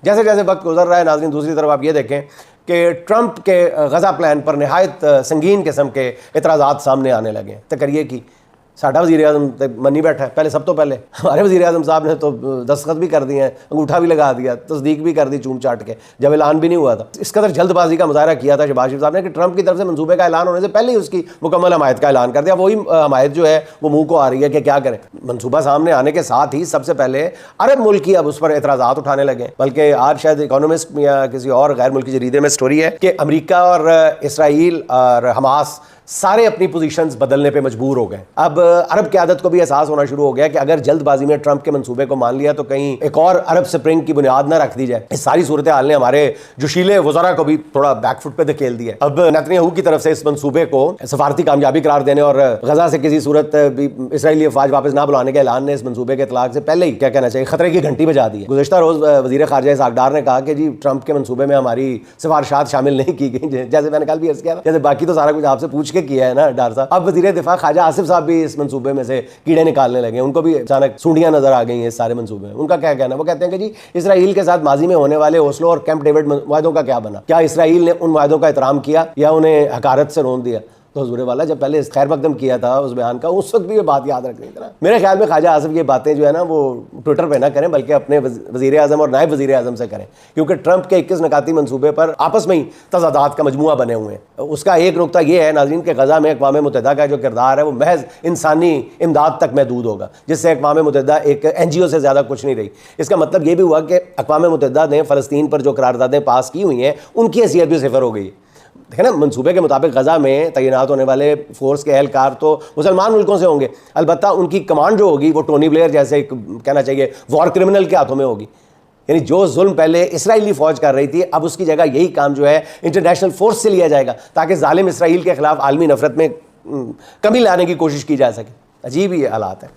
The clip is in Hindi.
जैसे जैसे वक्त गुजर रहा है नाज़रीन, दूसरी तरफ आप ये देखें कि ट्रंप के गज़ा प्लान पर नहायत संगीन किस्म के इतराज़ात सामने आने लगे। तो करिए कि साडा वज़ीर आज़म मनी बैठा है, पहले सब तो पहले हमारे वज़ीर आज़म साहब ने तो दस्तखत भी कर दिए हैं, अंगूठा भी लगा दिया, तस्दीक भी कर दी चूम चाट के, जब ऐलान भी नहीं हुआ था। इस कदर जल्दबाजी का मुजाहरा किया था शहबाज शरीफ साहब ने कि ट्रंप की तरफ से मंसूबे का ऐलान होने से पहले ही उसकी मुकम्मल हमायत का ऐलान कर दिया। वही हमायत जो है वो मुँह को आ रही है कि क्या करें। मनसूबा सामने आने के साथ ही सबसे पहले अरब मुल्क ही अब उस पर एतराज़ात उठाने लगे। बल्कि आज शायद इकोनॉमिस्ट या किसी और गैर मुल्की जरीदे में स्टोरी है कि अमेरिका और इसराइल और हमास सारे अपनी पोजीशंस बदलने पे मजबूर हो गए। अब अरब क़यादत को भी एहसास होना शुरू हो गया कि अगर जल्दबाजी में ट्रंप के मंसूबे को मान लिया तो कहीं एक और अरब स्प्रिंग की बुनियाद ना रख दी जाए। इस सारी सूरत हाल ने हमारे जोशीले वज़रा को भी थोड़ा बैकफुट पे धकेल दिया। अब नेतन्याहू की तरफ से इस मंसूबे को सफारती कामयाबी करार देने और गजा से किसी सूरत भी इसराइली अफवाज वापस ना बुलाने के ऐलान ने इस मंसूबे के इतलाक से पहले ही क्या कहना चाहिए खतरे की घंटी बजा दी है। गुज़श्ता रोज़ वज़ीर ख़ारजा इसहाक़ डार ने कहा कि जी ट्रंप के मंसूबे में हमारी सिफारिशात शामिल नहीं की गई, जैसे मैंने कल भी अर्ज़ किया था, जैसे बाकी तो सारा कुछ आपसे पूछ के किया है ना डार। अब वज़ीर दिफा ख्वाजा आसिफ साहब भी इस मंसूबे में से कीड़े निकालने लगे, उनको भी अचानक सूंडियां नजर आ गई हैं इस सारे मंसूबे में। उनका क्या कहना है? वो कहते हैं कि जी इसराइल के साथ माजी में होने वाले ओस्लो और कैंप डेविड मुआहदों का क्या बना? क्या इसराइल ने उन मुआहदों का एहतराम किया या उन्हें हकारत से रोन दिया? तो हुज़ूर वाला जब पहले खैर मकदम किया था उस बयान का, उस वक्त भी ये बात याद रखनी थी ना। मेरे ख्याल में ख्वाजा आसिफ ये बातें जो है ना वो ट्विटर पे ना करें, बल्कि अपने वज़ीर आज़म और नायब वज़ीर आज़म से करें, क्योंकि ट्रंप के 21 नकाती मंसूबे पर आपस में ही तज़ादात का मजमुआ बने हुए हैं। उसका एक नुकता ये है नाज़रीन कि गज़ा में अक़वाम मुत्तहिदा का जो किरदार है वो महज इंसानी इमदाद तक महदूद होगा, जिससे अक़वाम मुत्तहिदा एक NGO से ज़्यादा कुछ नहीं रही। इसका मतलब ये भी हुआ कि अक़वाम मुत्तहिदा ने फ़लस्तीन पर जो करारदादें पास की हुई हैं उनकी हैसियत भी सिफर हो गई। देखें ना, मंसूबे के मुताबिक गज़ा में तैनात होने वाले फोर्स के एहलकार तो मुसलमान मुल्कों से होंगे, अलबत्ता उनकी कमांड जो होगी वो टोनी ब्लेयर जैसे कहना चाहिए वॉर क्रिमिनल के हाथों में होगी। यानी जो जुल्म पहले इसराइली फौज कर रही थी अब उसकी जगह यही काम जो है इंटरनेशनल फोर्स से लिया जाएगा, ताकि जालिम इसराइल के खिलाफ आलमी नफरत में कमी लाने की कोशिश की जा सके। अजीब ही हालात है।